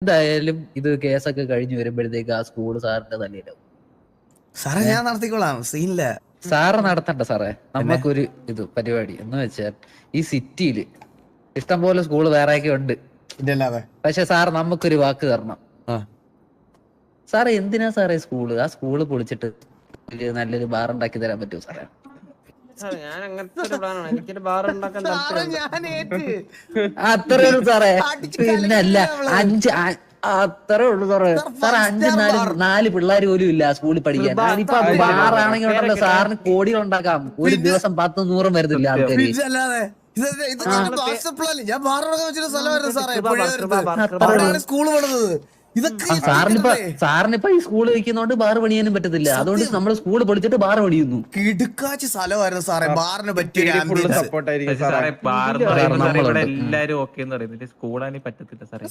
എന്തായാലും ഇത് കേസൊക്കെ കഴിഞ്ഞു വരുമ്പോഴത്തേക്ക് ആ സ്കൂള് സാറിന്റെ തലയിലാവും. സാറേ ഞാൻ നടത്തിക്കോളാം, സീനില്ല. സാറ് നടത്തണ്ട സാറേ. നമുക്കൊരു ഇത് പരിപാടി എന്ന് വെച്ചാൽ ഈ സിറ്റിയില് ഇഷ്ടംപോലെ സ്കൂള് വേറെയൊക്കെ ഉണ്ട്. പക്ഷെ സാർ നമുക്കൊരു വാക്ക് തരണം. സാറേ എന്തിനാ സാറേ സ്കൂള്? ആ സ്കൂള് പൊളിച്ചിട്ട് നല്ലൊരു ബാർ ഉണ്ടാക്കി തരാൻ പറ്റുമോ സാറേ? ഞാൻ അങ്ങനത്തെ ഒരു പ്ലാനാണ്. എനിക്കൊരു ബാർ ഉണ്ടാക്കാൻ അത്രേ ഉള്ളൂ സാറേ. പിന്നല്ല അത്രേ ഉള്ളൂ സാറേ. സാറേ 5-4 പിള്ളേർ പോലും ഇല്ല സ്കൂളിൽ പഠിക്കാൻ. ഇപ്പൊ ബാറാണെങ്കിൽ ഉണ്ടല്ലോ സാറിന് കോടികൾ ഉണ്ടാക്കാം. ഒരു ദിവസം 10-100 വരുന്നില്ല ആൾക്കാര്. ഞാൻ ബാറൊക്കെ വെച്ചിട്ട് സ്ഥലമായിരുന്നു സാറേ, സ്കൂള് പണിതത്. സാറിനിപ്പോ ഈ സ്കൂള് വെക്കുന്നോണ്ട് ബാർ പണിയാനും പറ്റത്തില്ല. അതുകൊണ്ട് നമ്മൾ സ്കൂള് പൊളിച്ചിട്ട് ബാർ പണിയുന്നു. കിടുക്കാച്ചി സ്ഥലമായിരുന്നു സാറേ, ബാറിന് പറ്റിയ എല്ലാരും ഓക്കെ എന്ന് പറയുന്നത് സ്കൂളാണെങ്കിൽ പറ്റത്തില്ല സാറേ.